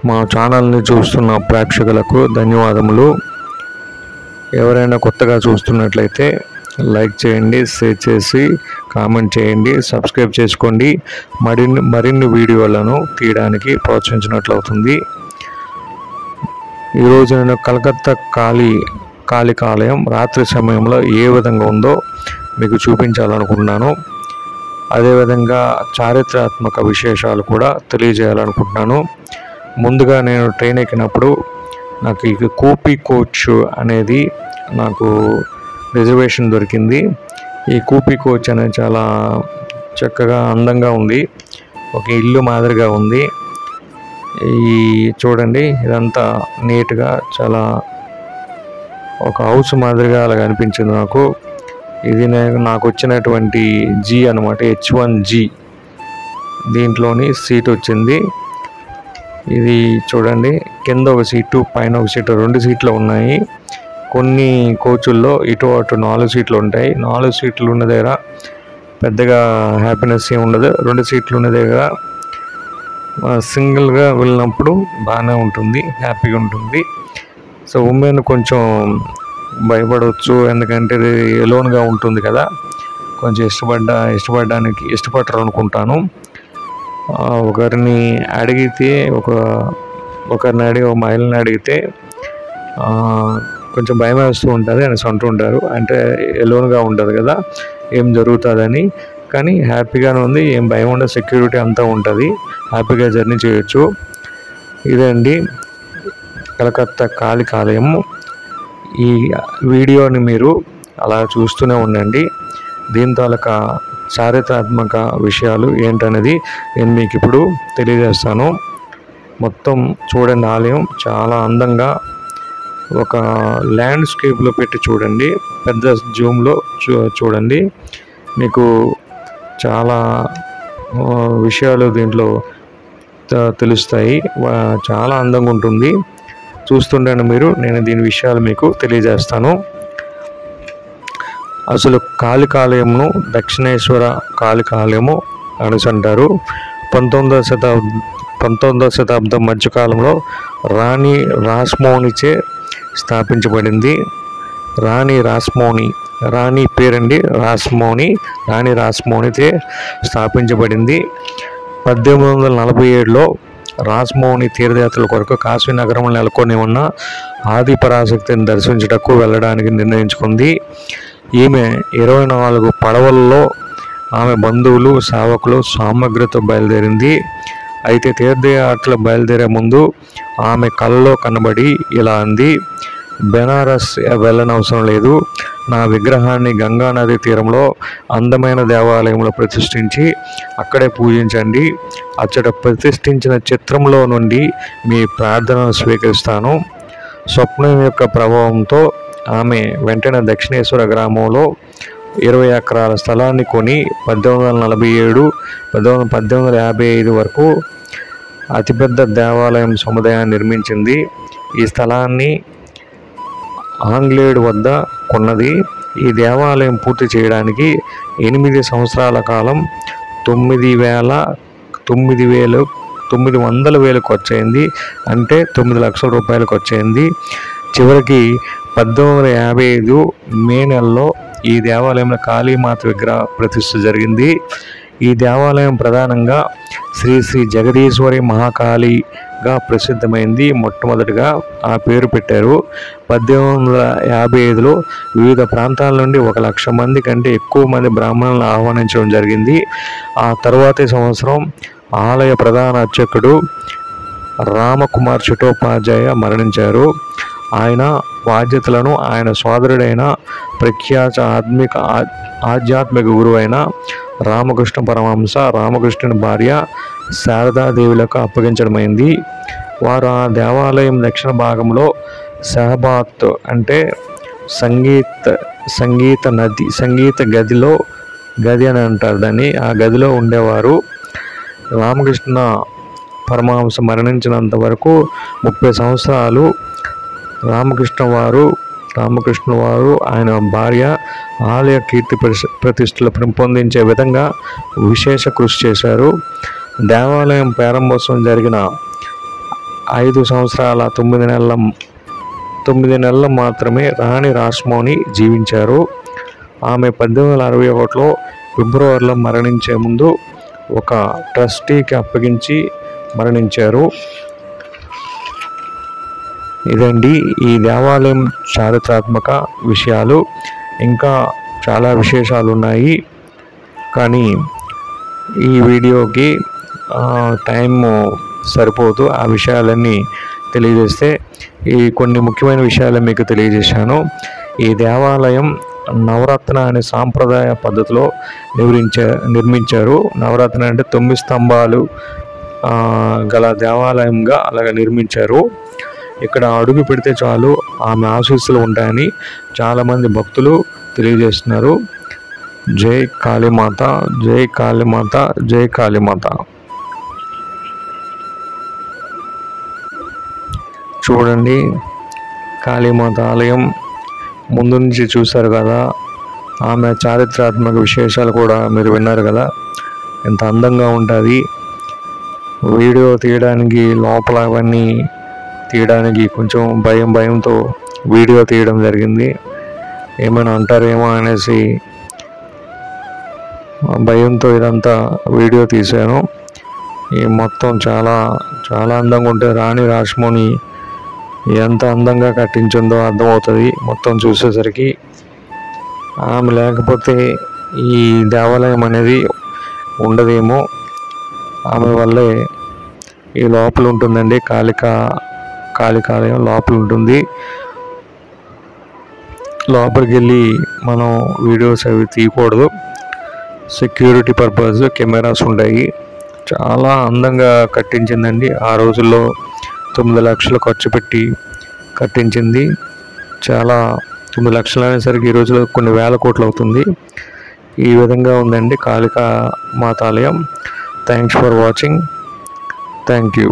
మా ఛానల్ని చూస్తున్న ప్రేక్షకులకు ధన్యవాదములు. ఎవరైనా కొత్తగా చూస్తున్నట్లయితే లైక్ చేయండి, షేర్ చేసి కామెంట్ చేయండి, సబ్స్క్రైబ్ చేసుకోండి. మరిన్ని వీడియోలను తీయడానికి ప్రోత్సహించినట్లు అవుతుంది. ఈరోజు నేను కలకత్తా కాళికాలయం రాత్రి సమయంలో ఏ విధంగా ఉందో మీకు చూపించాలనుకుంటున్నాను. అదేవిధంగా చారిత్రాత్మక విశేషాలు కూడా తెలియజేయాలనుకుంటున్నాను. ముందుగా నేను ట్రైన్ ఎక్కినప్పుడు నాకు ఈ కూపీ కోచ్ అనేది నాకు రిజర్వేషన్ దొరికింది. ఈ కూపీ కోచ్ అనేది చాలా చక్కగా అందంగా ఉంది, ఒక ఇల్లు మాదిరిగా ఉంది. ఈ చూడండి, ఇదంతా నీట్గా చాలా ఒక హౌస్ మాదిరిగా అలా అనిపించింది నాకు. ఇది నాకు వచ్చినటువంటి జీ అనమాట, H1G. దీంట్లోని సీట్ వచ్చింది. ఇది చూడండి, కింద ఒక సీటు, పైన ఒక సీటు, 2 సీట్లు ఉన్నాయి. కొన్ని కోచుల్లో ఇటు అటు 4 సీట్లు ఉంటాయి. 4 సీట్లు ఉన్న దగ్గర పెద్దగా హ్యాపీనెస్ ఏమి ఉండదు. 2 సీట్లు ఉన్న దగ్గర సింగిల్గా వెళ్ళినప్పుడు బాగానే ఉంటుంది, హ్యాపీగా ఉంటుంది. సో ఉమెన్ కొంచెం భయపడవచ్చు, ఎందుకంటే ఇది ఎలోన్గా ఉంటుంది కదా, కొంచెం ఇష్టపడరు అనుకుంటాను. ఒకరిని అడిగితే ఒక మహిళని అడిగితే కొంచెం భయం వేస్తూ ఉంటుంది అని అంటూ ఉంటారు. అంటే ఎలోన్గా ఉంటుంది కదా, ఏం జరుగుతుందని. కానీ హ్యాపీగానే ఉంది, ఏం భయం ఉండదు, సెక్యూరిటీ అంతా ఉంటుంది, హ్యాపీగా జర్నీ చేయొచ్చు. ఇదండి కలకత్తా కాళికాలయం. ఈ వీడియోని మీరు అలా చూస్తూనే ఉండండి. దీని తాలూకా చారిత్రాత్మక విషయాలు ఏంటనేది నేను మీకు ఇప్పుడు తెలియజేస్తాను. మొత్తం చూడండి, ఆలయం చాలా అందంగా ఒక ల్యాండ్స్కేప్లో పెట్టి చూడండి, పెద్ద జూమ్లో చూడండి, మీకు చాలా విషయాలు దీంట్లో తెలుస్తాయి. చాలా అందంగా ఉంటుంది, చూస్తుండేను మీరు. నేను దీని విషయాలు మీకు తెలియజేస్తాను. అసలు కాళికాలయంను దక్షిణేశ్వర కాళికాలయము అనేసి అంటారు. 19వ శతాబ్దం మధ్యకాలంలో రాణి రాస్మోనిచే స్థాపించబడింది. రాణి పేరండి రాణి రాస్మోనిచే స్థాపించబడింది. 1847లో రాస్మోని తీర్థయాత్రల కొరకు కాశీ నగరంలో నెలకొని ఉన్న ఆదిపరాశక్తిని దర్శించుటకు వెళ్ళడానికి నిర్ణయించుకుంది. ఈమె 24 పడవల్లో ఆమె బంధువులు, సేవకులు సామగ్రితో బయలుదేరింది. అయితే తీర్థయాత్రలు బయలుదేరే ముందు ఆమె కలలో కనబడి ఇలా అంది: బెనారస్ వెళ్ళనవసరం లేదు, నా విగ్రహాన్ని గంగా నది తీరంలో అందమైన దేవాలయంలో ప్రతిష్ఠించి అక్కడే పూజించండి. అచ్చట ప్రతిష్ఠించిన చిత్రంలో నుండి మీ ప్రార్థనను స్వీకరిస్తాను. స్వప్నం యొక్క ప్రభావంతో ఆమె వెంటనే దక్షిణేశ్వర గ్రామంలో 20 ఎకరాల స్థలాన్ని కొని 1855 వరకు అతిపెద్ద దేవాలయం సముదాయాన్ని నిర్మించింది. ఈ స్థలాన్ని ఆంగ్లేయుడు వద్ద కొన్నది. ఈ దేవాలయం పూర్తి చేయడానికి 8 సంవత్సరాల కాలం 900,000 ఖర్చు అయింది. అంటే 9 లక్షల రూపాయలు ఖర్చు అయింది. చివరికి 1855 మే నెలలో ఈ దేవాలయంలో కాళీమాత విగ్రహ ప్రతిష్ఠ జరిగింది. ఈ దేవాలయం ప్రధానంగా శ్రీ జగదీశ్వరి మహాకాళిగా ప్రసిద్ధమైంది. మొట్టమొదటిగా ఆ పేరు పెట్టారు. 1855లో వివిధ ప్రాంతాల నుండి 1,00,000 మంది కంటే ఎక్కువ మంది బ్రాహ్మణులను ఆహ్వానించడం జరిగింది. ఆ తర్వాతి సంవత్సరం ఆలయ ప్రధాన అర్చకుడు రామకుమార్ చటోపాధ్యాయ మరణించారు. ఆయన బాధ్యతలను ఆయన సోదరుడైన ప్రఖ్యాత ఆధ్యాత్మిక గురువైన రామకృష్ణ పరమహంస, రామకృష్ణుని భార్య శారదాదేవులకు అప్పగించడమైంది. వారు ఆ దేవాలయం దక్షిణ భాగంలో సహబాత్ అంటే సంగీత గది అని అంటారు దాన్ని. ఆ గదిలో ఉండేవారు. రామకృష్ణ పరమహంస మరణించినంత వరకు 30 సంవత్సరాలు రామకృష్ణ వారు ఆయన భార్య ఆలయ కీర్తి ప్రతిష్టలు పెంపొందించే విధంగా విశేష కృషి చేశారు. దేవాలయం ప్రారంభోత్సవం జరిగిన 5 సంవత్సరాల 9 నెలలు మాత్రమే రాణి రాస్మోని జీవించారు. ఆమె 1861లో ఫిబ్రవరిలో మరణించే ముందు ఒక ట్రస్టీకి అప్పగించి మరణించారు. ఇదండి ఈ దేవాలయం చారిత్రాత్మక విషయాలు. ఇంకా చాలా విశేషాలు ఉన్నాయి, కానీ ఈ వీడియోకి టైము సరిపోదు. ఆ విషయాలన్నీ తెలియజేస్తే ఈ కొన్ని ముఖ్యమైన విషయాలు మీకు తెలియజేశాను. ఈ దేవాలయం నవరత్న అనే సాంప్రదాయ పద్ధతిలో నిర్మించారు. నవరత్న అంటే 9 స్తంభాలు గల దేవాలయంగా అలాగ నిర్మించారు. ఇక్కడ అడుగు పెడితే చాలు ఆమె ఆశీస్సులు ఉంటాయని చాలామంది భక్తులు తెలియజేస్తున్నారు. జై కాళీమాత, జై కాళీమాత, జై కాళీమాత. చూడండి కాళీమాత ఆలయం ముందు నుంచి చూశారు కదా. ఆమె చారిత్రాత్మక విశేషాలు కూడా మీరు విన్నారు కదా, ఎంత అందంగా ఉంటుంది. వీడియో తీయడానికి లోపల అవన్నీ తీయడానికి కొంచెం భయంతో వీడియో తీయడం జరిగింది. ఏమైనా అంటారేమో అనేసి భయంతో ఇదంతా వీడియో తీశాను. ఈ మొత్తం చాలా అందంగా ఉంటే రాణి రాస్మోని ఎంత అందంగా కట్టించిందో అర్థమవుతుంది మొత్తం చూసేసరికి. ఆమె లేకపోతే ఈ దేవాలయం అనేది ఉండదేమో. ఆమె వల్లే ఈ లోపల ఉంటుందండి. కాళికాలయం లోపల ఉంటుంది. లోపలికి వెళ్ళి మనం వీడియోస్ అవి తీయకూడదు. సెక్యూరిటీ పర్పస్ కెమెరాస్ ఉంటాయి. చాలా అందంగా కట్టించిందండి. ఆ రోజుల్లో 9 లక్షలు ఖర్చు పెట్టి కట్టించింది. 9 లక్షలు అనేసరికి ఈ రోజులో కొన్ని వేల కోట్లు అవుతుంది. ఈ విధంగా ఉందండి కాళికా మాతాలయం. Thanks for watching. Thank you.